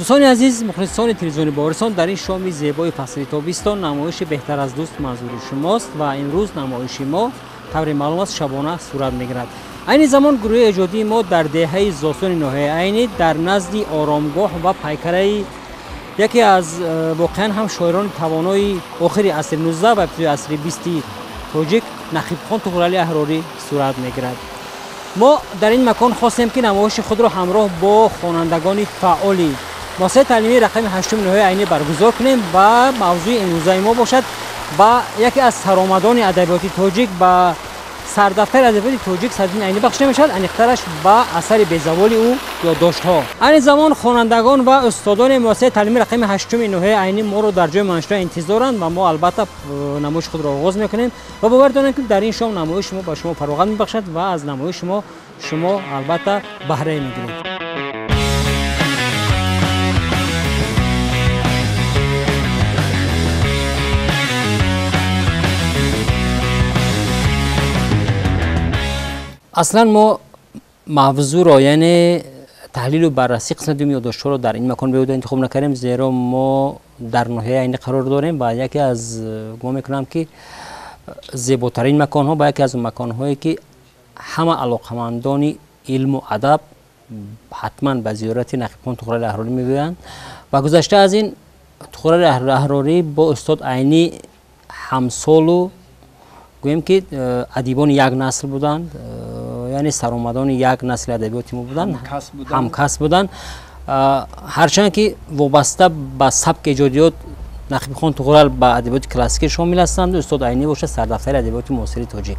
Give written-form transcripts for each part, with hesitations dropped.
دوستان عزیز، مخلصان تلویزیون بارستان، در این شام زیبای فصل تابستان نمایش بهتر از دوست منظور شماست و امروز نمایش ما طور معلوم است شبانه صورت میگیرد. این زمان گروه ایجادی ما در دهه زاستان ناحیه عینی در نزد آرامگاه و پیکره یکی از واقعا هم شاعران توانای آخر عصر 19 و ابتدای عصر 20 تاجیک نقیب خان طغرالی احراری صورت میگیرد. ما در این مکان خواستیم که نمایش خود را همراه با خوانندگان فعالی مؤسسه تعلیمی رقم 8 ناحیه عینی برگزار کنیم و موضوع امروزی ما باشد با یکی از سرآمدان ادبیات تاجیک با سردفتر ادبیات تاجیک صدرالدین عینی بخشیده میشد. انیقترش با اثر بی‌زوال او یادداشت‌ها. این زمان خوانندگان و استادان مؤسسه تعلیمی رقم 8 ناحیه عینی ما رو در جای منشور انتظارند و ما البته نمایش خود را آغاز میکنیم و باور دارم که در این شام نمایش ما با شما فراغت میبخشد و از نمایش شما البته بهره میگیرید. اصلا ما موضوع را یعنی تحلیل و بررسی قسمت دوم یادداشت‌ها رو در این مکان به انتخاب نکردیم، زیرا ما در ناحیه عینی قرار داریم و یکی از گمان میکنم که زیباترین مکان‌ها و یکی از مکان‌هایی که همه علاقه‌مندان علم و ادب حتما به زیارت نقیب خان طغرالی احراری می‌گویند و گذشته از این طغرالی احراری با استاد عینی همسال و گویم که ادیبان یک نسل بودند، یعنی سرآمدان یک نسل ادبیات ما بودند، همکس بودند، هرچند که وابسته به سبک ایجادیات نقیب خان طغرل به ادبیات کلاسیک شامل هستند. استاد عینی باشد سردفتر ادبیات معاصر تاجیک.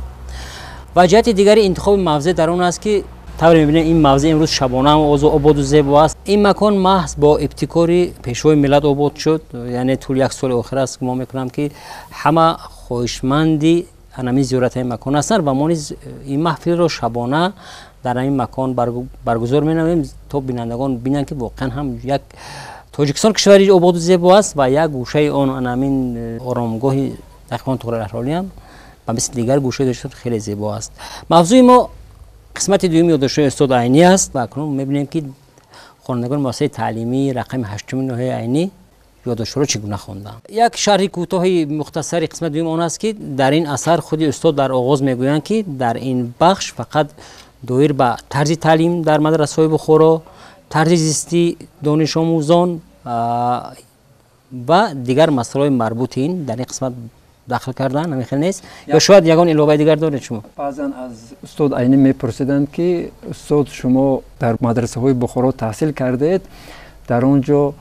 و جهت دیگری انتخاب موضع در آن است که طور می‌بینید این موضع امروز شبانه و آباد و زیبا است. این مکان محض با ابتکار پیشوای ملت آباد شد، یعنی طول یک سال آخر است که ما می‌کنم که همه خواهشمندی همین زیارت این مکان هستند و ما نیز این محفل را شبانه در این مکان برگزار می‌نماییم تا بینندگان ببینند که واقعا هم یک تاجیکستان کشوری آباد و زیبا است و یک گوشه آن همین آرامگاه نقیب خان طغرالی احراری هم و مثل دیگر گوشه داشته خیلی زیبا است. موضوع ما قسمت دوم یادداشت‌های استاد عینی است و اکنون می‌بینیم که خوانندگان مؤسسه تعلیمی رقم 8 ناحیه عینی یادداشت‌ها را چگونه خواندند. یک شرح کوتاه مختصر قسمت دوم آن است که در این اثر خود استاد در آغاز میگویند که در این بخش فقط دایر به طرز تعلیم در مدرسه‌های بخارا، طرز زیستی دانش آموزان و دیگر مسائل مربوط این در این قسمت داخل کردن نمیخواد نیست یا شاید یگان علاوه دیگر دارید شما؟ بعضا از استاد عینی میپرسیدند که استاد شما در مدرسه‌های بخارا تحصیل کردید، در اونجا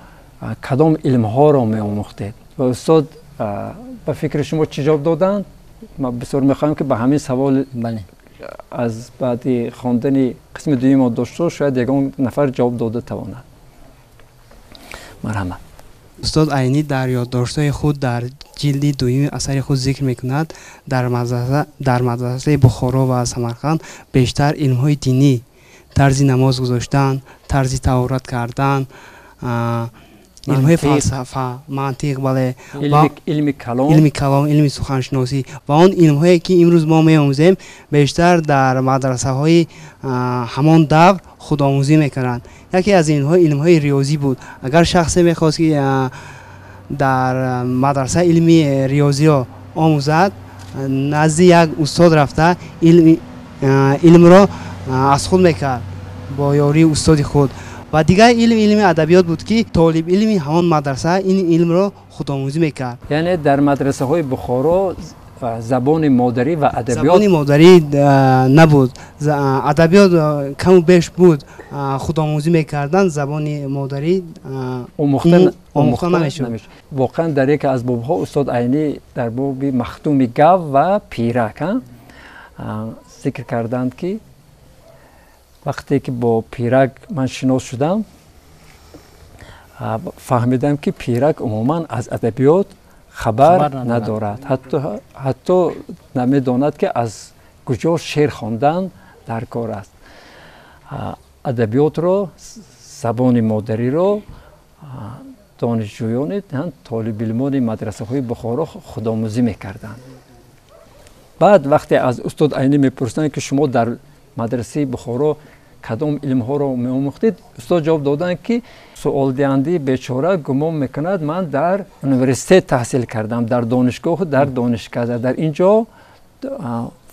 کدام علم ها را می آموختید و استاد به فکر شما چی جواب دادند؟ ما بسیار میخوایم که به همین سوال از بعد خواندن قسم دوم یادداشت‌ها شاید یگان نفر جواب داده تواند. مرحمت. استاد عینی در یادداشت‌های خود در جلد دوم اثر خود ذکر میکند در مدرسه بخارا و سمرقند بیشتر علم‌های دینی، طرز نماز گذاشتن، طرز طهارت کردن، علم فلسفه، منطق، بله، علم کلام، علم سخنشناسی و آن علم هایی که امروز ما می‌آموزیم بیشتر در مدرسه های همان دور خودآموزی میکنند. یکی از اینها علم های ریاضی بود. اگر شخصی میخواست که در مدرسه علمی ریاضی را آموزد، نزد یک استاد رفته علم را از خود میکرد با یاری استاد خود. و دیگر علم ادبیات بود که طالب علمی همان مدرسه این علم را خودآموزی میکرد. یعنی در مدرسه های بخارا زبان مادری و ادبیات زبان مادری نبود، ادبیات کم و بیش بود، خودآموزی میکردن، زبان مادری آموخته نمیشد. واقعا در یک از بابها استاد عینی در باب مختوم گو و پیرک ذکر کردند که وقتی که با پیرک من شناس شدم فهمیدم که پیرک عموما از ادبیات خبر ندارد، حتی نمیداند که از کجا شعر خواندن در کار است. ادبیات را، زبان مادری را دانشجویان طالب علمان مدرسه های بخارا خودآموزی میکردند. بعد وقتی از استاد عینی میپرسیدند که شما در مدرسه بخارا کدام علم ها را می‌آموختید؟ استاد جواب دادند که سوال دهنده بیچاره گمان میکند من در یونیورسیته تحصیل کردم، در دانشگاه، در دانشگاه، در اینجا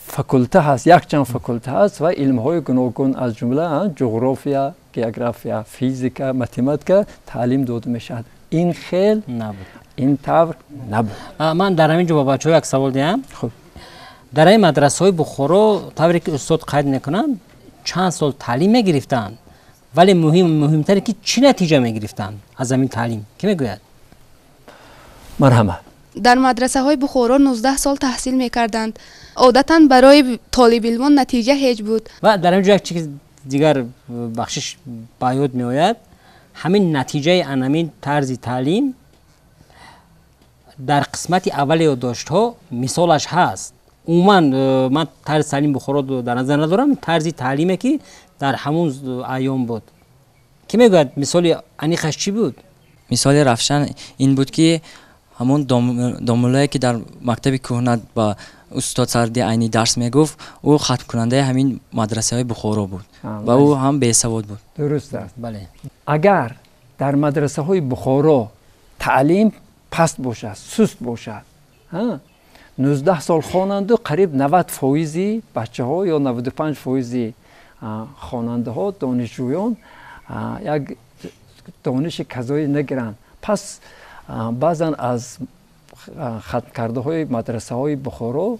فاکولته هست، یک چند فاکولته هست و علم های گوناگون از جمله جغرافیا، گیوگرافیا، فیزیکا، متماتیک تعلیم داده میشد. این خیلی نبود. این طور نبود. من در همین جواب بچه‌ها یک سوال دارم. خب در این مدرسه های بخارا طوری که استاد قید میکنن چند سال تعلیم میگرفتن، ولی مهمتره که چی نتیجه میگرفتن از همین تعلیم کی میگوید؟ مرحبا. در مدرسه های بخارا 19 سال تحصیل میکردند. عادتا برای طالب علمان نتیجه هیچ بود. و در اینجا یک چیز دیگر بخشش باید میآید، همین نتیجه همین طرز تعلیم در قسمت اول یادداشت ها مثالش هست. عموما من طرز تعلیم بخارا در نظر ندارم، طرز تعلیمی که در همون ایام بود. کی میگوید مثال انیخش چی بود؟ مثال رفشن این بود که همون دامولایی که در مکتب کهنه با استاد سردی عینی درس میگفت او ختم کننده همین مدرسه های بخارا بود و او هم بیسواد بود. درست است. بله. اگر در مدرسه های بخارا تعلیم پست باشد، سست باشد، 19 سال خواننده قریب 90% بچه ها یا 95% خواننده ها دانشجویان یک دانش کذایی نگیرند. پس بعضا از ختم کرده های مدرسه های بخارا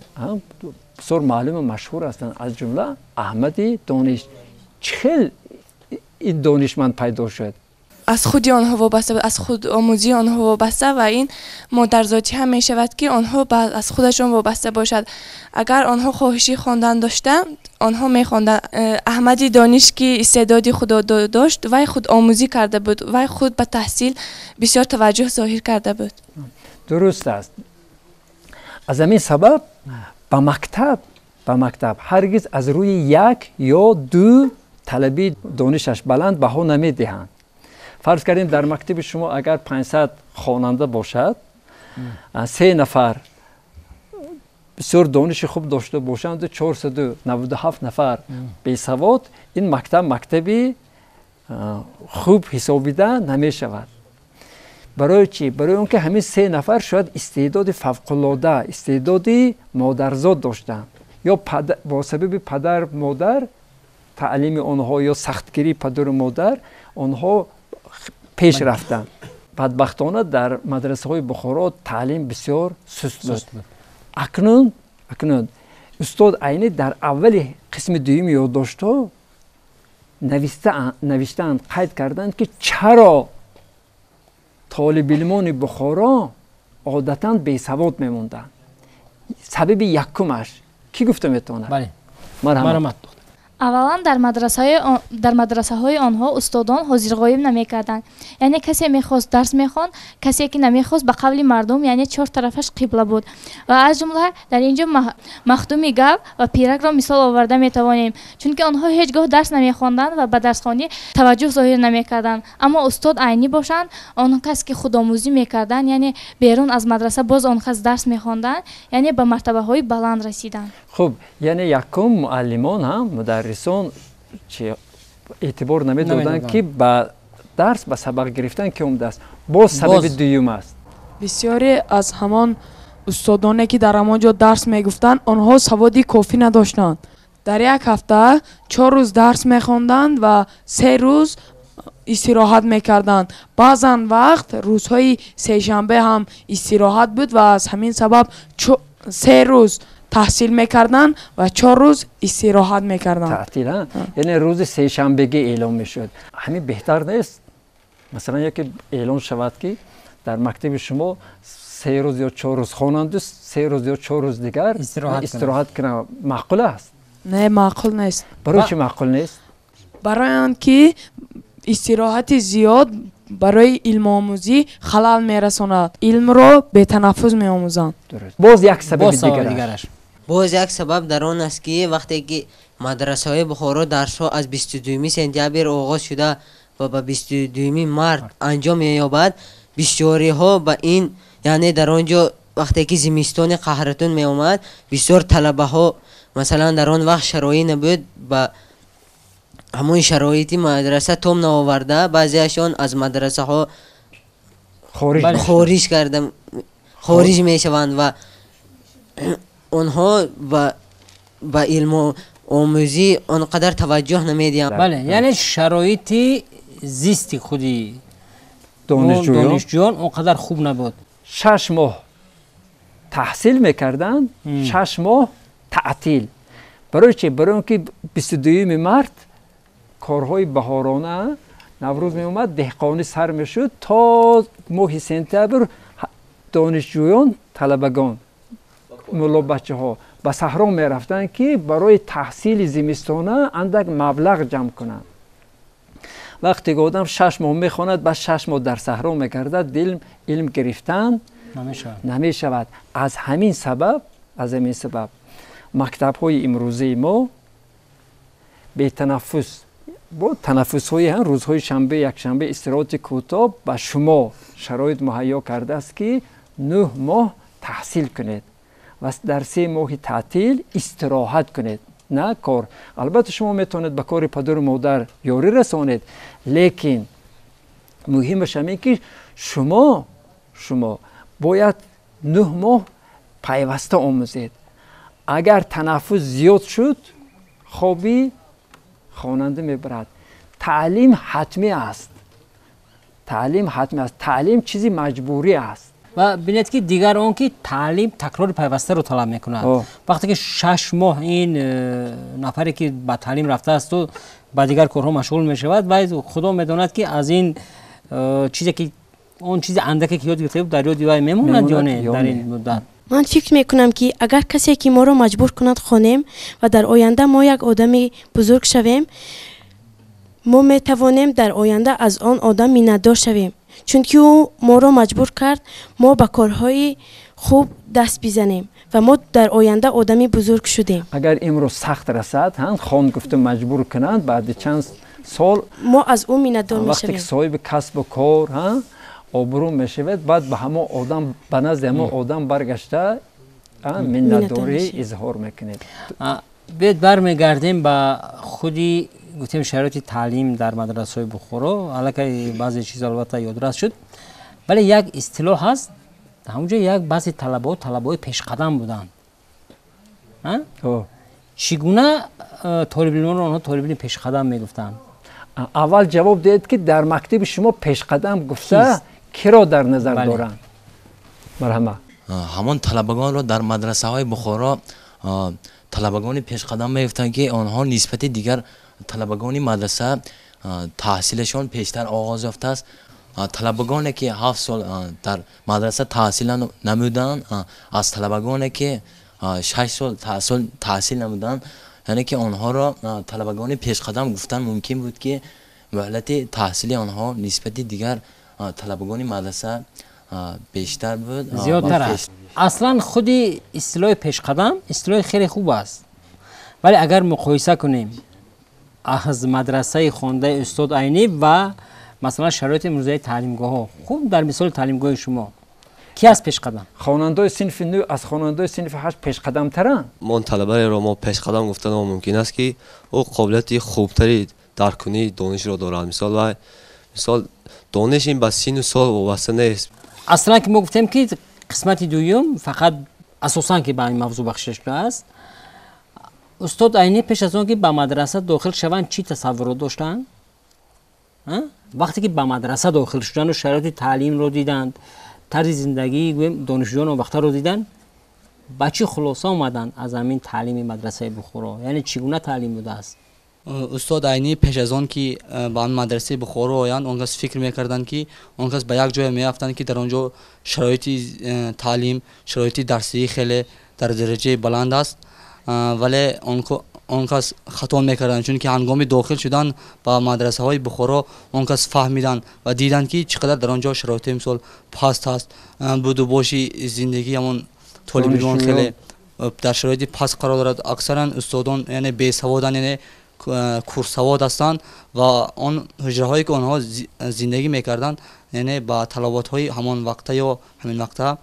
بسیار معلوم مشهور هستند، از جمله احمدی دانش. چخیل این دانشمند پیدا شد؟ از خودی آنها وابسته، از خود آموزی آنها وابسته و این مادرزادی هم می شود که آنها از خودشان وابسته باشد. اگر آنها خواهشی خواندن داشتند آنها می خواندند. احمدی دانش که استعدادی خدا داشت و خود آموزی کرده بود و خود به تحصیل بسیار توجه ظاهر کرده بود. درست است. از همین سبب به مکتب هرگز از روی یک یا دو طلبی دانشش بلند بها نمی دهند. فرض کردیم در مکتب شما اگر 500 خواننده باشد، 3 نفر بسیار دانش خوب داشته باشند و 497 نفر بیسواد، این مکتبی خوب حسابیده نمی شود. برای چی؟ برای اون که همین 3 نفر شاید استعداد فوق‌العاده، استعداد مادرزاد داشتند یا با سبب پدر مادر تعلیم آنها یا سختگیری پدر مادر آنها پیش رفتند. بدبختانه در مدرسه های بخارا تعلیم بسیار سست بود. اکنون استاد عینی در اول قسم دوم یادداشت ها نوشتند، قید کردند که چرا طالب علمان بخارا عادتاً بیسواد میموندند. سبب یکمش کی گفته میتونه؟ بله. مرحمت. اولا در مدرسه های آنها استادان حاضر غایب نمیکردند. یعنی کسی میخواست درس میخوان، کسی که نمیخواست به قول مردم یعنی 4 طرفش قبله بود. و از جمله در اینجا مخدومی گاو و پیرک را مثال آورده میتوانیم، چون که آنها هیچگاه درس نمیخواندند و به درسخوانی توجه ظاهر نمیکردند. اما استاد عینی باشند، آنها کسی که خودآموزی میکردند، یعنی بیرون از مدرسه باز آنها درس میخواندند، یعنی به مرتبه های بلند رسیدند. خب یعنی یکم معلمان هم مدرسان اعتبار نمیدادند که با درس به سبق گرفتن که عمده است. باز سبب دوم است. بسیاری از همان استادانی که در همانجا درس میگفتند آنها سوادی کافی نداشتند. در یک هفته 4 روز درس میخواندند و 3 روز استراحت میکردند. بعضا وقت روزهای سه شنبه هم استراحت بود و از همین سبب 3 روز تحصیل میکردن و 4 روز استراحت میکردن. تعطیل یعنی روز سه شنبهگی اعلام میشد. همین بهتر نیست؟ مثلا یکی اعلام شود که در مکتب شما 3 روز یا 4 روز خواننده، 3 روز یا 4 روز دیگر استراحت کنه. معقول است؟ نه معقول نیست. برای چی معقول نیست؟ برای آنکه استراحت زیاد برای علم آموزی خلل میرساند. علم را به تنفس میآموزند. باز یک سبب دیگرش. باز یک سبب در آن است که وقتی که مدرسه های بخارا درس ها از 22 سپتامبر آغاز شده و به 22 مارس انجام می‌یابد، بسیاری ها به این یعنی در آنجا وقتی که زمستان قهرتون می آمد بسیار طلبه ها مثلا در آن وقت شرایط نبود به همون شرایطی مدرسه توم نآورده، بعضیشان از مدرسه ها خارج کردم، خارج میشوند و اونها با علم آموزی آنقدر توجه نمیدیم. بله، یعنی شرایطی زیستی خودی دانشجویان اونقدر خوب نبود. 6 ماه تحصیل میکردن، 6 ماه تعطیل. برای چی؟ برای اینکه 22 مارت کارهای بهارانه نوروز می اومد، دهقانی سر میشد، تا ماه سپتامبر دانشجویان، طلبگان، مولا بچه ها به صحرا می رفتن که برای تحصیل زمستانه اندک مبلغ جمع کنند. وقتی که آدم 6 ماه میخواند، بعد 6 ماه در صحرا میگردد، علم گرفتن نمی شود. از همین سبب مکتب های امروزی ما به تنفس، با تنفس های هم روزهای شنبه، یک شنبه استراحت کوتاه به شما شرایط مهیا کرده است که 9 ماه تحصیل کنید و در 3 ماه تعطیل استراحت کنید، نه کار. البته شما میتونید به کار پدر و مادر یاری رسانید، لیکن مهمش اینه که شما باید 9 ماه پیوسته آموزید. اگر تنفس زیاد شد، خوابی خواننده میبرد. تعلیم حتمی است. تعلیم چیزی مجبوری است. و بینید که دیگر اون که تعلیم تکرار پیوسته رو طلب میکند. وقتی که 6 ماه این نفری که با تعلیم رفته است و با دیگر کارها مشغول میشود، باید خدا میداند که از این چیزی که اون چیز اندکی که یاد گرفته بود در یاد دیوای میموند یا نه در این مدت. من فکر میکنم که اگر کسی که ما رو مجبور کند خوانیم و در آینده ما یک آدمی بزرگ شویم، ما میتوانیم در آینده از آن آدم منتدار شویم، چون که او ما رو مجبور کرد ما به کارهای خوب دست بزنیم و ما در آینده آدمی بزرگ شدیم. اگر امروز سخت رسد، خان گفته مجبور کنند، بعد چند سال ما از او منتدار میشویم. وقتی که صاحب کسب و کار آبرو میشود، بعد به همه آدم، به نزد همه آدم برگشته منتداری اظهار میکنید. بیاید برمیگردیم به خودی گفتیم شرایط تعلیم در مدرسه های بخارا. حالا که بعضی چیزا البته یادرس شد، ولی یک اصطلاح هست، همونجا یک بعضی طلبای پیش قدم بودند. چگونه طالب علمان آنها طالبین پیش قدم میگفتند؟ اول جواب دهید که در مکتب شما پیش قدم گفته کی را در نظر دارند؟ مرحبا. همان طلبگان را در مدرسه های بخارا طلبگان پیش قدم میگفتند که آنها نسبت دیگر طلبگان مدرسه تحصیلشان پیشتر آغاز یافته است. طلبگانی که 7 سال در مدرسه تحصیل نمودند از طلبگانی که 6 سال تحصیل نمودند، یعنی که آنها را طلبگان پیش قدم گفتن ممکن بود که مهلت تحصیلی آنها نسبت دیگر طلبگان مدرسه بیشتر بود، زیادتر است. اصلا خودی اصطلاح پیش قدم اصطلاح خیلی خوب است، ولی اگر مقایسه کنیم از مدرسه خوانده استاد عینی و مثلا شرایط امروزی تعلیمگاه ها، خوب در مثال تعلیمگاه شما کی از پیش قدم؟ خواننده صنف 9 از خواننده صنف 8 پیش قدم ترن. من طلبه را ما پیش قدم گفتن ممکن است که او قابلیت خوبتری درک کنی دانش را دارد. مثال دانش این به سن و سال وابسته نیست. اصلا که ما گفتیم که قسمت دوم فقط اساسا که به این موضوع بخشش شده است. استاد عینی پیش از اون که به مدرسه داخل شوند چی تصور داشتن؟ وقتی که به مدرسه داخل شدن و شرایط تعلیم رو دیدند، طرز زندگی دانشجویان و وقتا رو دیدن، با چی خلاصه آمدن از همین تعلیم مدرسه بخارا؟ یعنی چگونه تعلیم بوده است؟ استاد عینی پیش از آن که به آن مدرسه بخارا آیند، آن کس فکر میکردند که آن کس به یک جای میافتند که در آنجا شرایط تعلیم، شرایط درسی خیلی در درجه بلند است، ولی آن کس خطا میکردند، چون که هنگام داخل شدن به مدرسه های بخارا آن کس فهمیدند و دیدند که چقدر در آنجا شرایط مثال پست هست، بود و باشی زندگی همون طالبان خیلی در شرایط پست قرار دارد. اکثرا استادان یعنی بیسوادن، یعنی کورسواد هستند و آن حجره هایی که آنها زندگی میکردند یعنی با طلبات های همان وقته یا همین وقته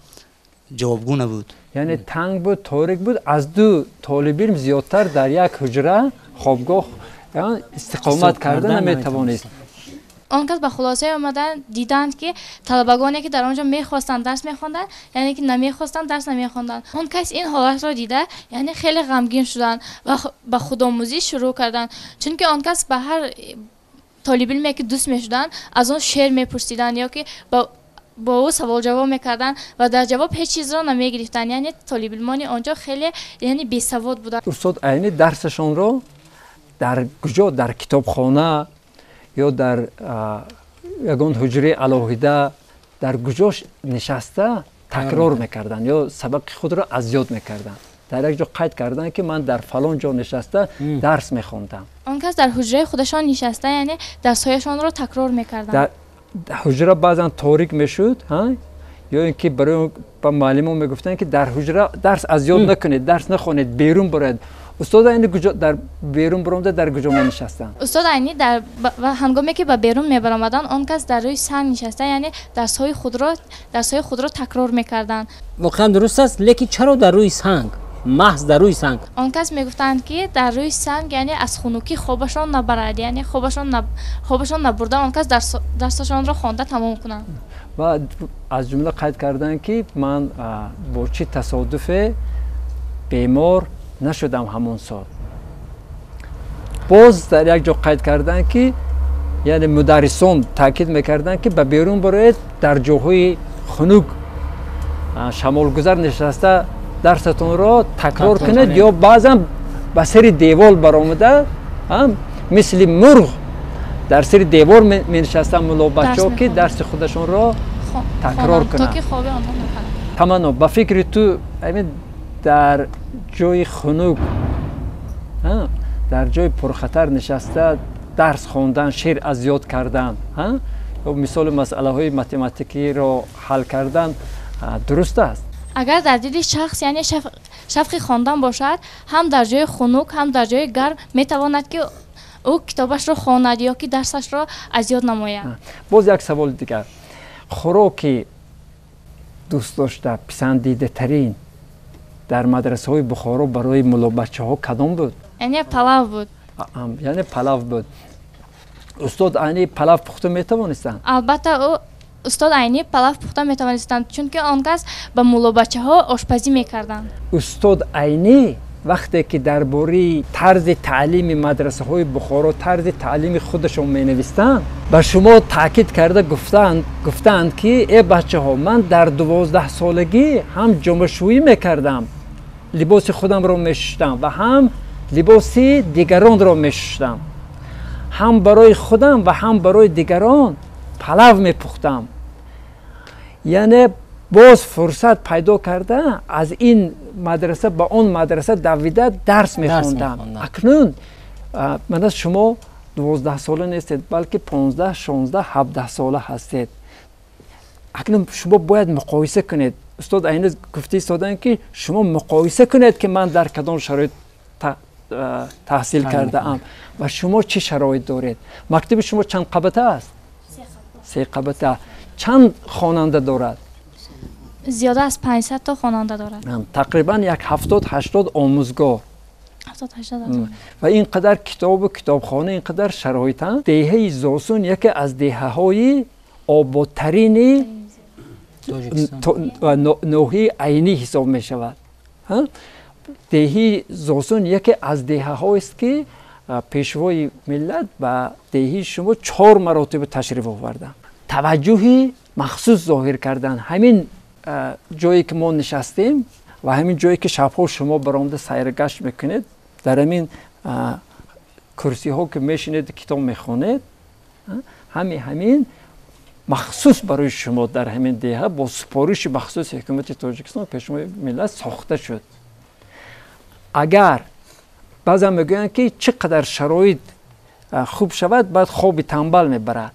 جوابگو نبود، یعنی تنگ بود، تاریک بود. از 2 طالب علم زیادتر در یک حجره خوابگاه استقامت کردن نمیتوانست. آن کس به خلاصه آمدن دیدند که طلبگانی که در آنجا میخواستند درس میخواندند یعنی که نمیخواستند درس نمیخواندند. آن کس این حالت را دیده یعنی خیلی غمگین شدند و به خودآموزی شروع کردند، چون که آن کس به هر طالب علمی که دوست میشدند از آن شعر میپرسیدند یا که با او سوال جواب میکردن و در جواب هیچ چیز را نمیگرفتن. یعنی طالب علمان آنجا خیلی یعنی بی سواد بودند. استاد عینی درسشان را در کجا، در کتابخانه یا در یگان حجره علاهیده در کجاش نشسته تکرار میکردن یا سبق خود را از یاد میکردن. در یک جا قید کردن که من در فلان جا نشسته درس میخوندم. آن کس در حجره خودشان نشسته یعنی درس‌هایشان را تکرار میکردن. در حجره بعضا تاریک میشد یا اینکه برای معلمان میگفتن که در حجره درس از یاد نکنید، درس نخونید، بیرون برید. استاد عینی در بیرون برآمده در کجا می نشستن؟ استاد عینی در هنگامی که به بیرون می برآمدند آن کس در روی سنگ نشسته یعنی درس‌های خود را تکرار میکردند. واقعا درست است، لیکن چرا در روی سنگ؟ محض در روی سنگ. آن کس میگفتند که در روی سنگ یعنی از خنوکی خوابشان نبرد، یعنی خوابشان نبرده آن کس درسشان را خوانده تمام کنند. و از جمله قید کردن که من با چه تصادف بیمار نشدم همون سال. باز در یک جا قید کردن که یعنی مدرسان تاکید میکردن که به بیرون برید، در جاهای خنک شمالگذر نشسته درستون را تکرار کنید یا بعضا به سر دیوار برآمده مثل مرغ در سر دیوار می نشستن ملا بچه‌ها که درس خودشون را تکرار کنند. تمام با فکر تو در جای خنک در جای پرخطر نشسته درس خواندن، شعر از یاد کردن و مثال مسئله های متماتیکی را حل کردن درست است. اگر در دل شخص یعنی شفق خواندن باشد، هم در جای خنک هم در جای گرم میتواند که او کتابش را خواند یا که درسش را از یاد نماید. باز یک سوال دیگر، خوراکی دوست داشته پسندیده ترین در مدرسه های بخارا برای ملا بچه ها کدام بود؟ یعنی پلاو بود. یعنی پلاو بود. استاد عینی پلاو پخته میتوانستند؟ البته او استاد عینی پلاو پخته میتوانستند چون که آن کس به ملا بچه ها آشپزی میکردند. استاد عینی وقتی که درباره طرز تعلیم مدرسه های بخارا طرز تعلیم خودشون می نویستند به شما تاکید کرده گفتند که ای بچه ها من در 12 سالگی هم جامه شویی میکردم، لباس خودم را میشستم و هم لباس دیگران را میشستم، هم برای خودم و هم برای دیگران پلاو میپختم. یعنی باز فرصت پیدا کرده از این مدرسه به اون مدرسه دویده درس میخوندم. اکنون من از شما 12 ساله نیستید بلکه 15 16 17 ساله هستید. اکنون شما باید مقایسه کنید. استاد عینی گفته ایستادن که شما مقایسه کنید که من در کدام شرایط تحصیل کرده ام و شما چه شرایط دارید. مکتب شما چند قبطه است؟ 3 قبطه. چند خواننده دارد؟ زیاده از 500 تا خواننده دارد. تقریبا یک 70-80 آموزگار. 70-80 و اینقدر کتاب و کتابخانه، اینقدر شرایط. دهه زاسون یکی از دهه های آبادترین نوحه عینی حساب می شود. دهه زاسون یکی از دهه هایی است که پیشوای ملت و دهه شما 4 مراتب تشریف آوردن. توجهی مخصوص ظاهر کردن. همین جایی که ما نشستیم و همین جایی که شبها شما برآمده سیرگشت میکنید، در همین کرسی ها که میشینید کتاب میخونید، همین مخصوص برای شما در همین دهه با سپارش مخصوص حکومت تاجیکستان پیشوای ملت ساخته شد. اگر بعضا میگویند که چقدر شرایط خوب شود بعد خواب تنبل میبرد،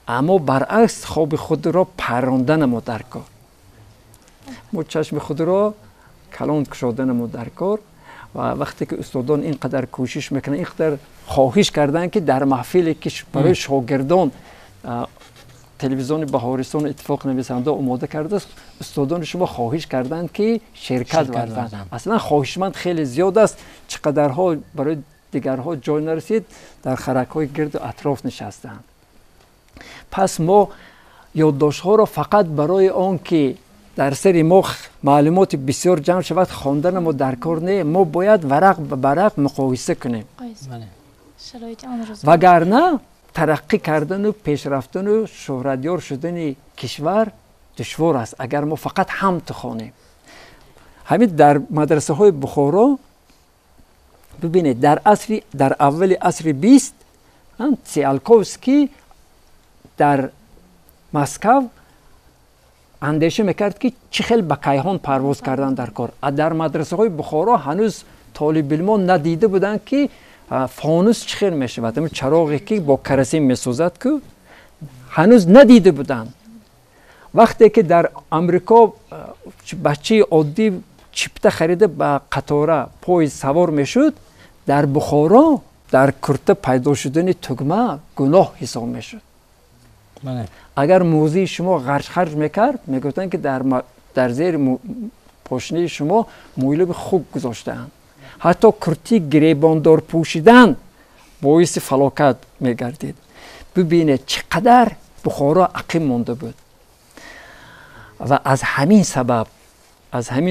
اما برعکس خواب خود را پراندن ما در کار، ما چشم خود را کلان کشادن ما در کار. و وقتی که استادان اینقدر کوشش میکنن، اینقدر خواهش کردن که در محفلی که برای شاگردان تلویزیون بهارستان اتفاق نویسنده آماده کرده، استادان شما خواهش کردند که شرکت ورزند. اصلا خواهشمند خیلی زیاد است. چقدرها برای دیگرها جای نرسید در خرک‌های گرد و اطراف نشستند. پس ما یادداشت‌ها را فقط برای آن که در سر ما معلومات بسیار جمع شود خواندن ما در کار نه، ما باید ورق به ورق مقایسه کنیم. وگرنه ترقی کردن و پیشرفتن و شهرتیار شدن کشور دشوار است اگر ما فقط حمد خوانیم. همین در مدرسه های بخارا ببینید در اول عصر 20 تسیالکوفسکی در مسکو اندیشه میکرد که چه خیلی به کیهان پرواز کردن در کار. در مدرسه های بخارا هنوز طالب علمان ندیده بودن که فانوس چه خیلی میشود، همون چراغی که با کرسیم میسوزد که هنوز ندیده بودن. وقتی که در امریکا بچه عادی چپته خریده به قطاره پاییز سوار میشد، در بخارا در کرته پیدا شدن تگمه گناه حساب میشد. اگر موزی شما خرج میکرد میگفتن که در زیر پاشنه شما مویلب خوب گذاشته‌اند. حتی کرتی گریباندار پوشیدن باعث فلاکت میگردید. ببینید چقدر بخارا عقیم مانده بود و از همین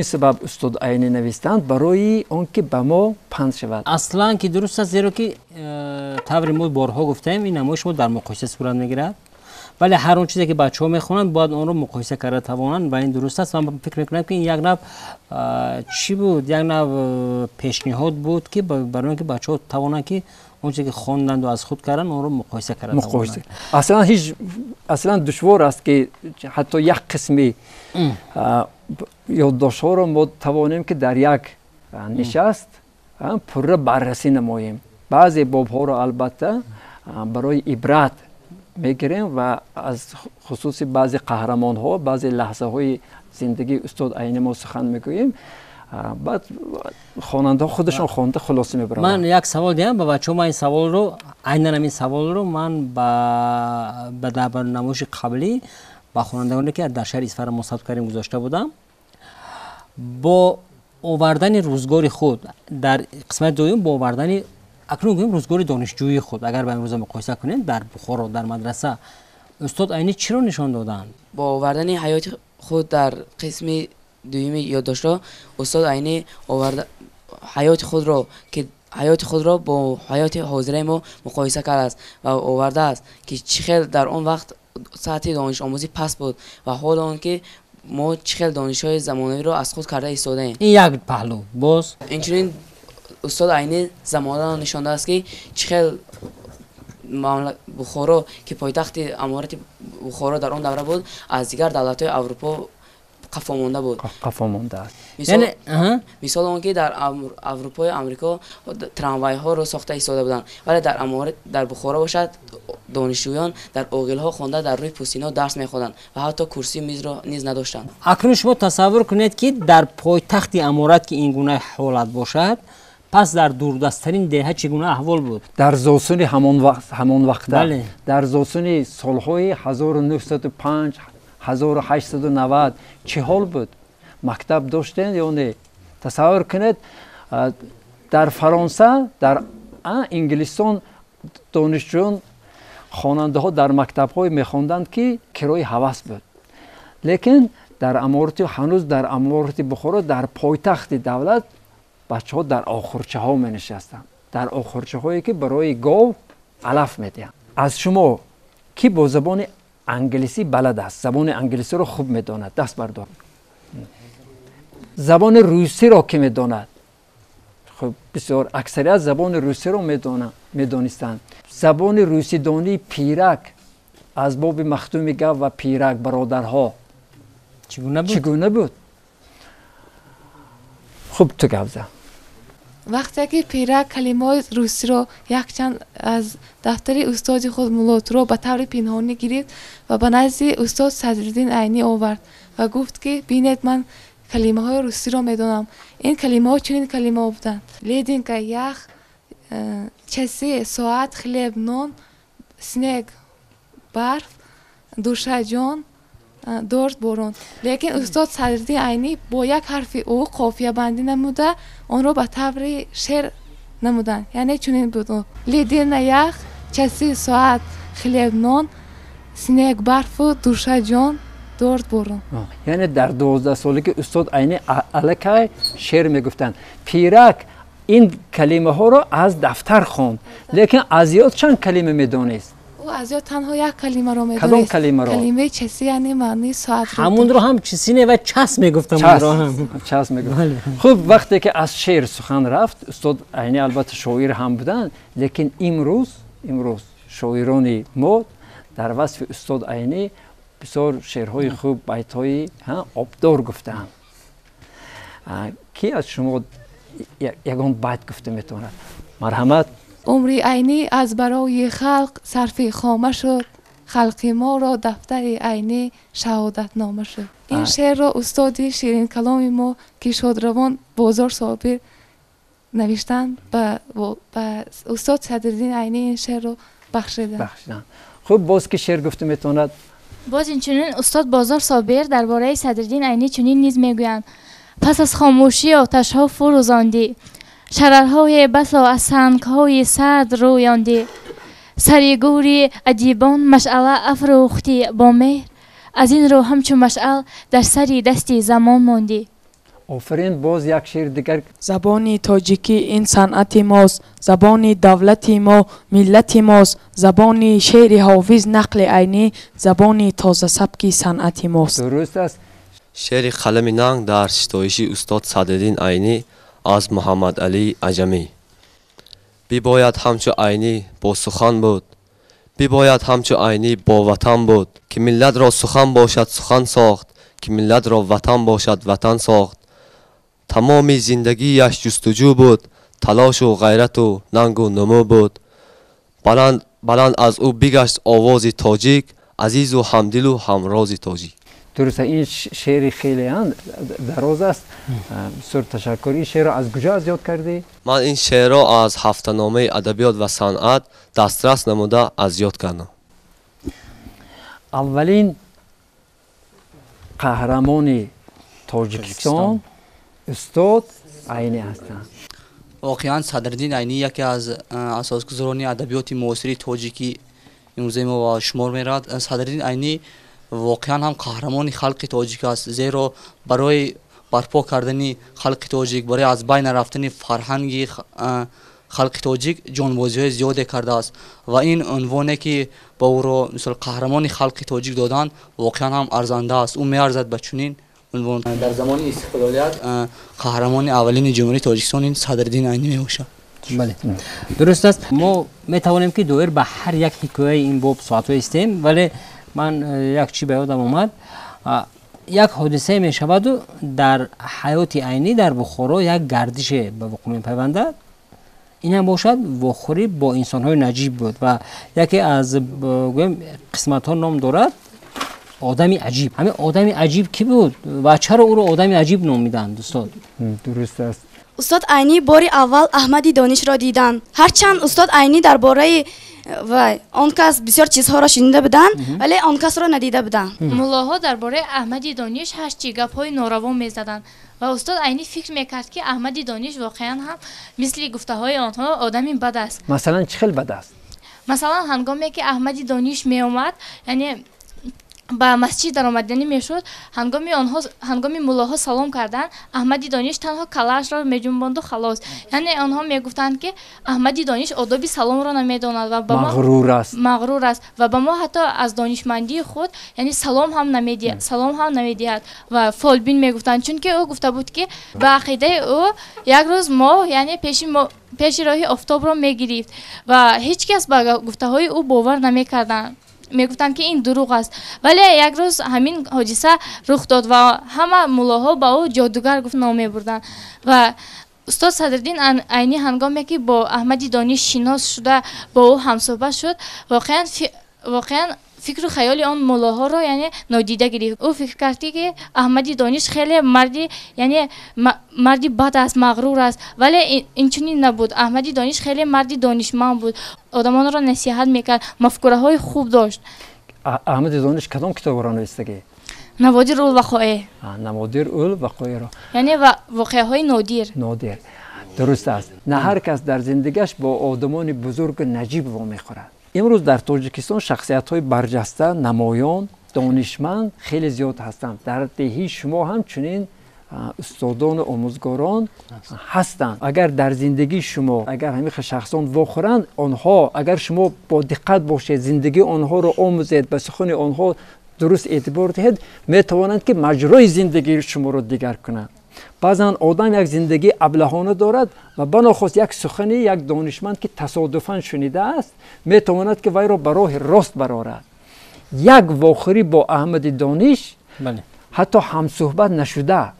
سبب استاد عینی نویستند برای آنکه به ما پند شود. اصلا که درست است، زیرا که طور ما بارها گفتیم این نمایش ما در مقایسه صورت میگیرد، ولی هر اون چیزی که بچه‌ها میخونن باید اون رو مقایسه کرده توانن و این درست است. من فکر میکنم که این یک نوع چی بود، یک نوع پیشنهاد بود که برای اینکه بچه‌ها توانن که اون چیزی که خواندند و از خود کردن اون رو مقایسه کردن. اصلا دشوار است که حتی یک قسمی یادداشت‌ها رو ما توانیم که در یک نشست پر بررسی نماییم. بعضی باب‌ها رو البته برای عبرت میگیریم و از خصوص بعضی قهرمان‌ها، بعضی لحظه‌های زندگی استاد عینی ما سخن میگوییم، بعد خواننده خودشون خوانده خلاصه میبرن. من یک سوال دارم با بچه‌ها. من این سوال رو این سوال رو من به در نمایش قبلی با خوانندگانی که در شهر اصفهان مصاحبه کردیم گذاشته بودم، با آوردن روزگار خود در قسمت دوم با آوردن اکنون گویم روزگار دانشجویی خود اگر به امروز مقایسه کنیم در بخارا در مدرسه استاد عینی چی رو نشان دادند؟ با آوردن حیات خود در قسم دوم یادداشت‌ها استاد عینی آورد حیات خود را با حیات حاضره ما مقایسه کرده است و آورده است که چخیل در آن وقت سطح دانش آموزی پست بود و حال آن که ما چخیل دانش‌های زمانوی را از خود کرده ایستاده ایم. این یک پهلو. باز اینچنین استاد عینی زمانه نشانده است که چخیل بخارا که پایتخت امارت بخارا در آن دوره بود از دیگر دولت‌های اروپا قفا مانده بود. مثال اون که در اروپای امریکا تراموای ها رو ساخته ایستاده بودند، ولی در امارت در بخارا باشد دانشجویان در اوغل ها خوانده در روی پوستینا درس می‌خواندند و حتی کرسی میز را نیز نداشتند. اکنون شما تصور کنید که در پایتخت امارت که این گونه حالت باشد، پس در دوردستترین دهه چگونه احوال بود؟ در زمستان همان وقت در زمستان سالهای 1905 1890 چه حال بود؟ مکتب داشتند یا نه؟ تصور کنید در فرانسه در انگلستان دانشجویان خواننده ها در مکتب های میخواندند که کرای هوس بود، لیکن در امارت هنوز در امارت بخارا در پایتخت دولت بچه ها در آخرچه ها می نشستند، در آخرچه هایی که برای گاو علف می دهند. از شما کی با زبان انگلیسی بلد است، زبان انگلیسی رو خوب می داند، دست بردار. زبان روسی را که می داند، خب بسیار اکثریت زبان روسی رو می دانستند. زبان روسی دانی پیرک از باب مختوم گو و پیرک برادرها چگونه بود؟ خوب تو گوزه. وقتی که پیرک کلمات روسی رو یک چند از دفتر استاد خود مولات رو به طور پنهانی گرفت و به نزد استاد صدرالدین عینی آورد و گفت که بینید من کلمه های روسی رو میدونم. این کلمه ها چنین کلمه ها بودند: لیدینکا یخ، چسی، ساعت، خلیب، نون، سنگ، برف، دوشه جان، دورت بارون. لیکن استاد صدرالدین عینی با یک حرف او قافیه بندی نموده آن را به طور شعر намуданд. Яъне чунин буд. Ледина ях, часи соат, хлеб нон, снег барфу, душа ҷон, дорд борон. یعنی در 12 سالگی استاد عینی الکی شعر میگفتند. پیرک این کلمه ها رو از دفتر خوند، لیکن از یاد چند کلمه میدونست؟ او از یاد تنها یک کلمه رو میدونست. کدام کلمه رو؟ کلمه چسی یعنی معنی ساعت رو. همون رو هم چسینه و چس میگفتم. چس میگفتم. خب وقتی که از شعر سخن رفت، استاد عینی البته شاعر هم بودن، لیکن امروز شاعران ما در وصف استاد عینی بسیار شعرهای خوب، بیت‌های آبدار گفتن. کی از شما یگان بیت گفته میتونه؟ مرحمت. عمری عینی از برای خلق صرف خامه شد، خلق ما را دفتر عینی شهادت نامه شد. این شعر را استاد شیرین کلام ما کشادروان بازار صابر نوشتند و استاد صدرالدین عینی این شعر را بخشیدند. خب باز که شعر گفته میتوند؟ باز این چنین استاد بازار صابر درباره صدرالدین عینی چنین نیز میگویند: پس از خاموشی آتش ها فروزاندی، شررهای بسا از سنگهای سرد رویاندی، سریگوری ادیبان مشعله افروختی با مهر، از این رو همچون مشعل در سری دستی زمان ماندی. آفرین. باز یک شعر دیگر. زبان تاجیکی این صنعت ماست، زبان دولت ما ملت ماست، زبان شعر حافظ نقل عینی، زبان تازه سبک صنعت ماست. درست است. شعر قلم ننگ در ستایش استاد صدرالدین عینی از محمد علی عجمی. بیباید همچو عینی با سخن بود، بیباید همچو عینی با وطن بود، که ملت را سخن باشد سخن ساخت، که ملت را وطن باشد وطن ساخت. تمام زندگیش جستجو بود، تلاش و غیرت و ننگ و نمو بود. بلند از او بگشت آواز تاجیک، عزیز و همدل و همراز تاجیک. درسته. این شعر خیلی دراز است. بسیار تشکر. این شعر را از کجا از یاد کردی؟ من این شعر را از هفته‌نامه ادبیات و صنعت دسترس نموده از یاد کردم. اولین قهرمان تاجیکستان استاد عینی هستند. واقعا صدرالدین عینی یکی از اساسگذاران ادبیات معاصر تاجیکی امروزه ما شمار میرد. صدرالدین عینی واقعا هم قهرمان خلق تاجیک است، زیرا برای برپا کردن خلق تاجیک، برای از بین رفتن فرهنگ خلق تاجیک جانبازی‌های زیادی کرده است و این عنوانی که با او را مثل قهرمان خلق تاجیک دادن واقعا هم ارزنده است. او میارزد به چنین عنوان. در زمان استقلالیت قهرمان اولین جمهوری تاجیکستان این صدرالدین عینی میباشد. بله درست است. ما میتوانیم که دوباره به هر یک حکایه این باب ساعت هستیم، ولی من یک چی به یادم اومد. یک حادثه می شود و در حیات عینی در بخارا یک گردش به وقوع می پیوندد. این هم باشد وخوری با انسان های نجیب بود و یکی از قسمت ها نام دارد آدمی عجیب. همین آدمی عجیب کی بود و چرا او رو آدمی عجیب نامیدند استاد؟ درست است. استاد عینی بار اول احمدی دانش را دیدند. هرچند استاد عینی درباره آن کس بسیار چیزها را شنیده بودند ولی آن کس را ندیده بودند. ملاها درباره احمدی دانش هشت گپ‌های ناروا می‌زدند و استاد عینی فکر می‌کرد که احمدی دانش واقعا هم مثل گفته‌های آنها آدمی بد است. مثلا چه خیلی بد است؟ مثلا هنگامی که احمدی دانش می‌آمد، یعنی با مسجد در آمدنی میشد، هنگامی ملاها سلام کردند، احمدی دانش تنها کلاش را میجنباند و خلاص. یعنی آنها میگفتند که احمدی دانش آداب سلام را نمیداند و مغرور است و به ما حتی از دانشمندی خود یعنی سلام هم نمیدهد و فالبین میگفتند، چون که او گفته بود که به عقیده او یک روز ما یعنی پیش راه آفتاب را میگرفت و هیچ کس به گفته های او باور نمیکردند. میگفتند که این دروغ است، ولی یک روز همین حادثه رخ داد و همه ملاها با او جادوگر گفت نام بردند و استاد صدرالدین عینی هنگامی که با احمدی دانش شناس شده با او همصحبت شد، واقعا فکر و خیال آن ملاها را یعنی نادیده گرفت. او فکر کرد که احمدی دانش خیلی مردی بد است، مغرور است، ولی این چنین نبود. احمدی دانش خیلی مردی دانشمند بود، آدمان را نصیحت میکرد، مفکوره های خوب داشت. احمدی دانش کدام کتاب را نوشته؟ نوادر الوقایع. نوادر الوقایع را یعنی واقعه های نادر. درست است. نه هر کس در زندگیش با آدمان بزرگ نجیب وام خورد. امروز در تاجیکستان شخصیت‌های برجسته، نمایان، دانشمند خیلی زیاد هستند. در دهی شما همچنین استادان و آموزگاران هستند. اگر در زندگی شما اگر همین شخصان واخورند، آنها اگر شما با دقت باشید زندگی آنها رو آموزید، به سخن آنها درست اعتبار دهید، می توانند که مجرای زندگی شما رو دیگر کنند. بعضا آدم یک زندگی ابلهانه دارد و بناخواست یک سخنی یک دانشمند که تصادفاً شنیده است می تواند که وی را به راه راست برآورد. یک واخوری با احمد دانش حتی هم صحبت نشده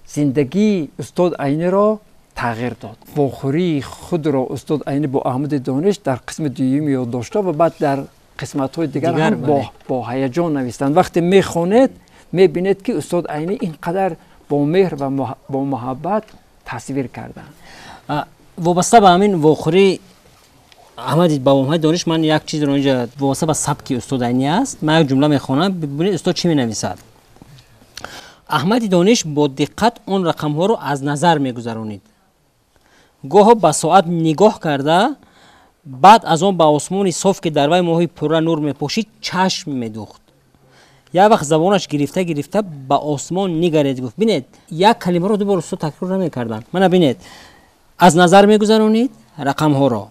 زندگی استاد عینی را تغییر داد. واخوری خود را استاد عینی با احمد دانش در قسم دوم یاد داشته و بعد در قسمت های دیگر هم با هیجان نوشتند. وقتی میخوانید میبینید که استاد عینی اینقدر با مهر و با محبت تصویر کردند. وابسته به همین واخوری احمد با احمد دانش، من یک چیز رو اینجا وابسته به سبک استاد عینی است، من یک جمله میخوانم ببینید استاد چی مینویسد. احمد دانش با دقت اون رقم ها رو از نظر میگذرانید، گاه به ساعت نگاه کرده، بعد از اون به آسمان صاف که در وی ماهی پره نور میپوشید چشم میدوخت. یک وقت زبانش گرفته به آسمان نگرید، گفت ببینید یک کلمه رو دوباره استاد تکرار نمیکردن. من ببینید از نظر میگذرانید رقم ها رو،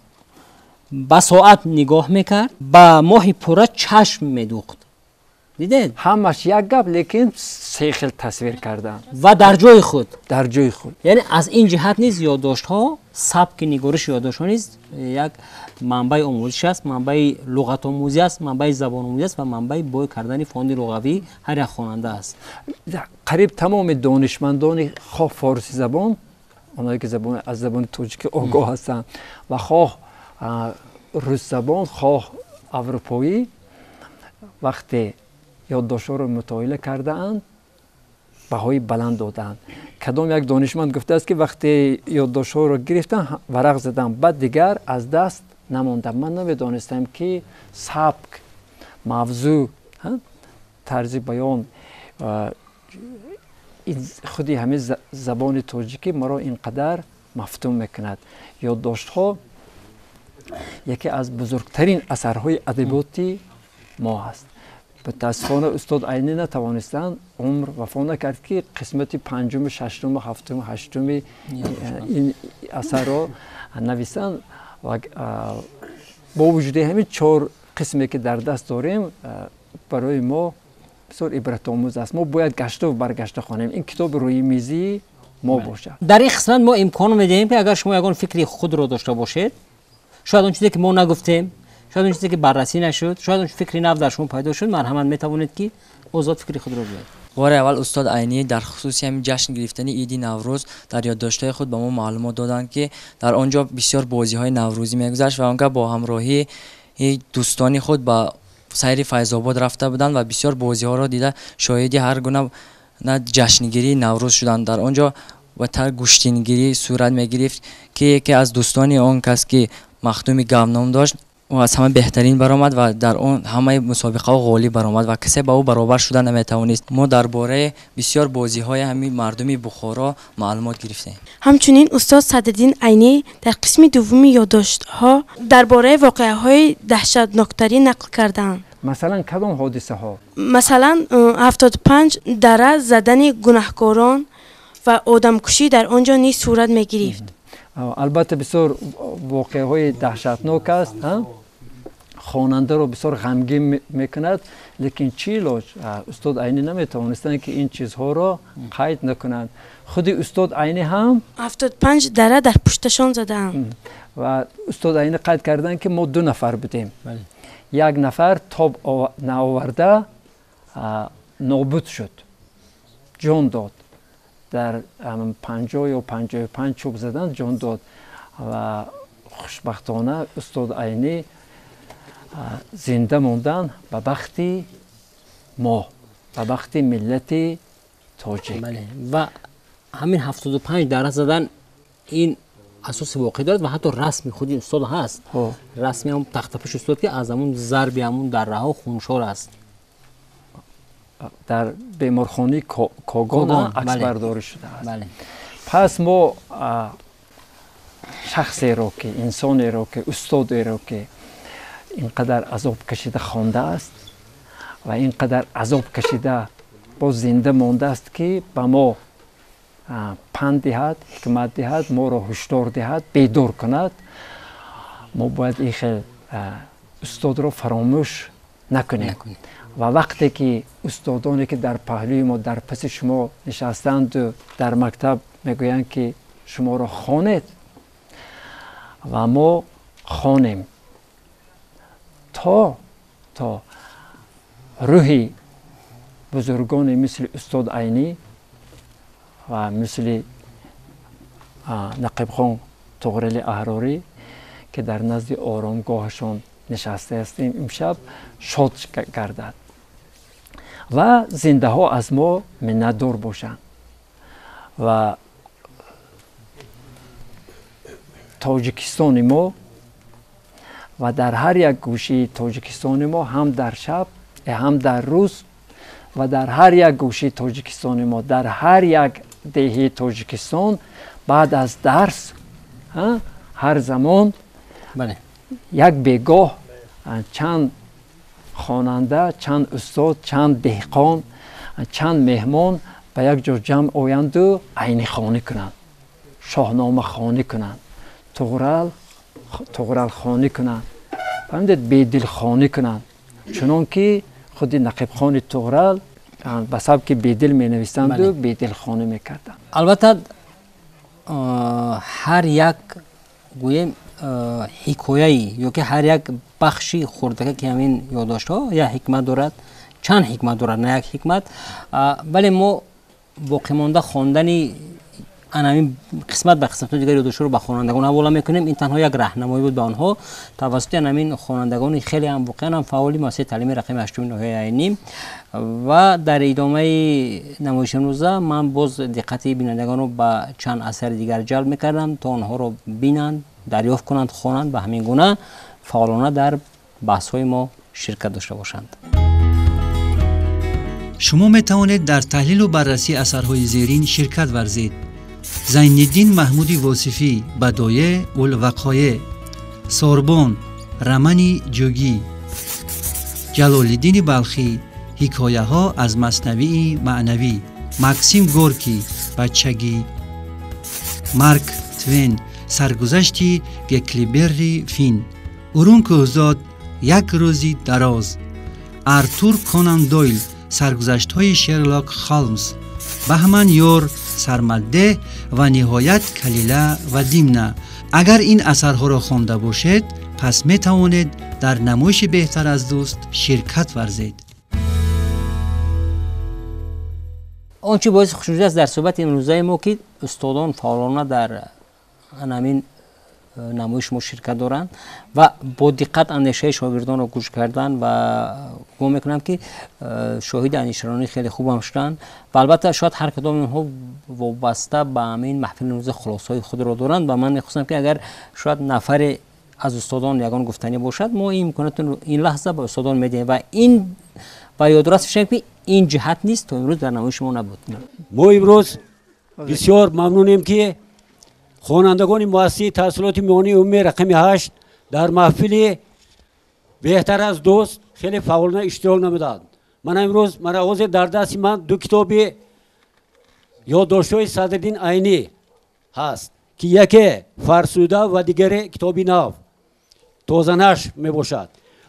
به ساعت نگاه میکرد، به ماهی پره چشم میدوخت. دیدید همش یک گپ لیکن سه خیل تصویر کردن و در جای خود یعنی از این جهت نیز یادداشت ها، سبک نگارش یادداشت ها نیز یک منبع آموزش است، منبع لغت آموزی است، منبع زبان آموزی است و منبع بای کردن فاند لغوی هر یک خواننده است. قریب تمام دانشمندان خواه فارسی زبان، اونایی که از زبان تاجیکی آگاه هستند و خواه روس زبان خواه اروپایی، وقتی یادداشت‌ها رو مطالعه کرده اند بهای بلند دادند. کدام یک دانشمند گفته است که وقتی یادداشت‌ها رو گرفتن ورق زدن بعد دیگر از دست نماندم. من نمیدانستم که سبک، موضوع، طرز بیان خودی همه زبان تاجیکی مرا اینقدر مفتون میکند. یادداشت‌ها یکی از بزرگترین اثرهای ادبیاتی ما است. متاسفانه استاد عینی نتوانستند، عمر وفا نکرد که قسمت پنجم، ششم، هفتم، هشتم این اثر را نویسند و با وجود همین 4 قسمی که در دست داریم برای ما بسیار عبرت آموز است. ما باید گشته و برگشته خوانیم. این کتاب روی میزی ما باشه. در این قسمت ما امکان میدیم که اگر شما یگان فکری خود را داشته باشید، شاید اون چیزی که ما نگفتیم، شاید اون چیزی که بررسی نشد، شاید اون فکری نو در شما پیدا شد، مرحمت میتوانید که آزاد فکری خود را بیارید. بار اول استاد عینی در خصوص همین جشن گرفتن عید نوروز در یادداشت‌های خود به ما معلومات دادند که در آنجا بسیار بازی‌های نوروزی می‌گذشت و آنگاه با همراهی دوستانی خود به سیر فیض آباد رفته بودند و بسیار بازی‌ها را دیده شاهدی هر گونه جشنگیری نوروز شدند. در آنجا و تر گوشتینگیری صورت می‌گرفت که یکی از دوستان آن کس که مختوم گمنام داشت و از همه بهترین برآمد و در اون همه مسابقه غالیب برآمد و کسی با او برابر شدن نمیتوانست. ما درباره بسیار بازی‌های همین مردمی بخارا معلومات گرفتیم. همچنین استاد صدرالدین عینی در قسم دوم یادداشت‌ها درباره واقعه‌های دهشتناکتری نقل کردند. مثلا کدام حادثه ها؟ مثلا 75 دره زدن گناهکاران و آدمکشی در آنجا نیز صورت می‌گرفت. البته بسیار واقعه‌های دهشتناک است، خواننده رو بسیار غمگین میکند، لیکن چی علاج؟ استاد عینی نمیتوانستند که این چیزها را قید نکنند. خود استاد عینی هم 75 دره در پشتشان زدند و استاد عینی قید کردن که ما 2 نفر بودیم. یک نفر تاب نآورده نابود شد، جان داد، در 50 یا 55 چوب زدن جان داد و خوشبختانه استاد عینی زنده موندن به بخت ما، به بخت ملت تاجیک. و همین 75 دره زدن این اساس واقعی دارد و حتی رسم خودی استاد هست. رسمی هم تخت پیش استاد که از همون ضرب همون دره ها خونشور است. در بیمارخانه کاگان عکس برداری شده است. پس ما شخصی رو که انسانی رو که استادی رو که اینقدر عذاب کشیده خوانده است و اینقدر عذاب کشیده باز زنده مانده است که به ما پند دهد، حکمت دهد، ما را هشدار دهد، بیدار کند. ما باید این خیلی استاد را فراموش نکنیم و وقتی که استادانی که در پهلوی ما در پس شما نشستند و در مکتب میگویند که شما را خوانید و ما خوانیم تا روحی بزرگانی مثل استاد عینی و مثل نقیب خان طغرل احراری که در نزد آرامگاهشان نشسته هستیم امشب شاد گردد و زنده ها از ما منتدار باشند و تاجیکستان ما و در هر یک گوشه تاجیکستان ما هم در شب هم در روز و در هر یک گوشه تاجیکستان ما در هر یک دهه تاجیکستان بعد از درس هر زمان یک بیگاه چند خواننده، چند استاد، چند دهقان، چند مهمان به یک جا جمع آیند و عینی خوانی کنند، شاهنامه خوانی کنند، طغرل خوانی کنند، فهمیدید بیدل خوانی کنند، چنان که خود نقیب خان طغرل به سبک بیدل می نویسند و بیدل خوانی می کردند. البته هر یک گویم حکایه‌ای یا که هر یک بخشی خردکه که همین یادداشت ها یا حکمت دارد، چند حکمت دارد نه یک حکمت، ولی ما باقی مانده خواندن همین قسمت به قسمت دیگر یادداشت رو به خوانندگان حواله میکنیم. این تنها یک راهنمایی بود به آنها توسط همین خوانندگان خیلی هم واقعا هم فعالی مؤسسه تعلیمی رقم 8 ناحیه عینی. و در ادامه نمایش امروزه من باز دقت بینندگان رو به چند اثر دیگر جلب میکردم تا آنها رو بینند، دریافت کنند، خوانند و همین گونه فعالانه در بحث های ما شرکت داشته باشند. شما می توانید در تحلیل و بررسی اثرهای زیرین شرکت ورزید. زین‌الدین محمودی واصفی، بدایع الوقایع، سوربن، رمنی جوگی، جلال‌الدین بلخی، حکایه ها از مثنوی معنوی، مکسیم گورکی، بچگی، مارک توین، سرگذشتی گکلیبری فین، اورون کوزاد، یک روزی دراز، آرتور کونان دویل، سرگذشت های شرلاک هولمز، بهمن یور، سرمده و نهایت کلیله و دیمنه. اگر این اثرها را خوانده باشید پس می توانید در نمایش بهتر از دوست شرکت ورزید. آنچه باعث خوشنودی است در صحبت امروزه ما که استادان فعالانه در همین نمایش ما شرکت دارند و با دقت اندیشه شاگردان را گوش کردن و گمان میکنم که شاهد اندیشه‌رانی خیلی خوب هم شدن و البته شاید هر کدام اونها وابسته به همین محفل امروز خلاصه‌های خود را دارند و من میخواستم که اگر شاید نفر از استادان یگان گفتنی باشد ما این امکانات این لحظه به استادان میدیم و این و یادداشت میشه که این جهت نیست تا امروز در نمایش ما نبود. ما امروز بسیار ممنونیم که خوانندگان مؤسسه تحصیلات میانی عمومی رقم 8 در محفل بهتر از دوست خیلی فعالانه اشتراک نمودند. من امروز در دست من دو کتاب یادداشت‌های صدرالدین عینی هست که یکی فرسوده و دیگری کتابی نو تازه نشر می باشد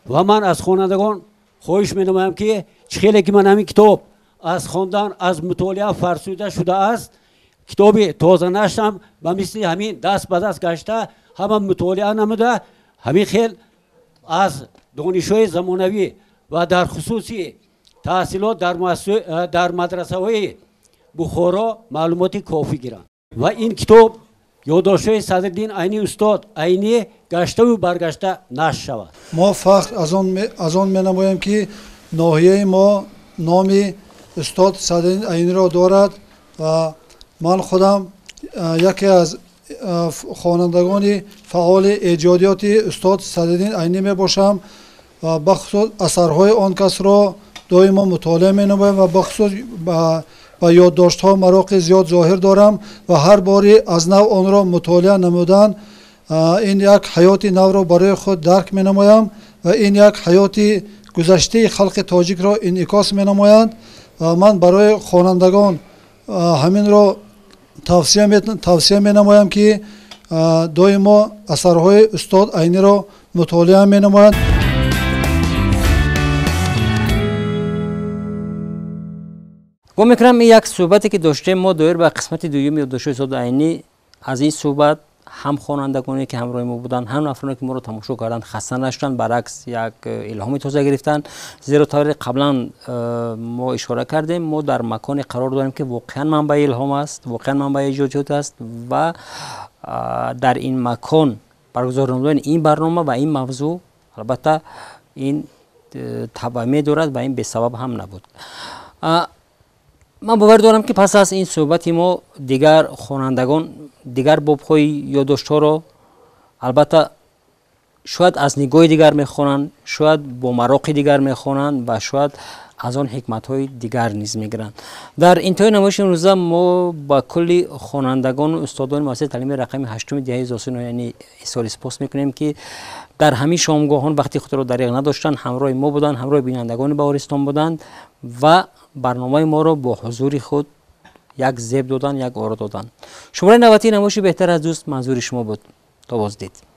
و من از خوانندگان خواهش می نمایم که خیلی که من همین کتاب از خواندن از مطالعه فرسوده شده است، کتاب تازه نشرم و مثل همین دست به دست گشته همه مطالعه نموده، همین خیلی از دانش‌های زمانوی و در خصوصی تحصیلات در مدرسه های بخارا معلوماتی کافی گیرند و این کتاب یادداشت‌های صدرالدین عینی استاد عینی گشته و برگشته نشر شود. ما فخر از آن می‌نماییم که ناحیه ما نام استاد صدرالدین عینی را دارد و من خودم یکی از خوانندگان فعال ایجادیات استاد صدرالدین عینی می باشم و بخصوص اثرهای آن کس را دائما مطالعه می نمایم و بخصوص و یادداشت‌ها مراقی زیاد ظاهر دارم و هر باری از نو آن را مطالعه نمودن این یک حیات نو را برای خود درک می نمایم و این یک حیات گذشته خلق تاجیک را انعکاس می نمایند و من برای خوانندگان همین را توصیه می نمایم که دائما اثرهای استاد عینی را مطالعه می نمایند. گمان میکنم این یک صحبتی که داشتیم ما دایر به قسمت دوم یادداشت استاد عینی. از این صحبت هم خوانندگانی که همراه ما بودن هم افرادی که ما رو تماشا کردن خسته نشدن، برعکس یک الهامی تازه گرفتن. زیرا طور قبلا ما اشاره کردیم ما در مکانی قرار داریم که واقعا منبع الهام است، واقعا منبع ایجادات است و در این مکان برگزار نمودن این برنامه و این موضوع البته این تبعیض دارد و این به سبب هم نبود. من باور دارم که پس از این صحبت ما دیگر خوانندگان دیگر باب‌های یادداشت‌ها را البته شاید از نگاه دیگر میخوانند، شاید با مراقی دیگر میخوانند و شاید از آن حکمت‌های دیگر نیز میگیرند. در انتهای نمایش امروز ما با کلی خوانندگان و استادان مؤسسه تعلیم رقمی 8 دهه 1900 یعنی سال سپاس میکنیم که در همین شامگاهان وقتی خود را دریغ نداشتند، همراه ما بودند، همراه بینندگان بهارستان بودند و برنامه ما را با حضور خود یک زیب دادن، یک آرا دادن. شماره 90 نمایش بهتر از دوست منظور شما بود. تا بازدید.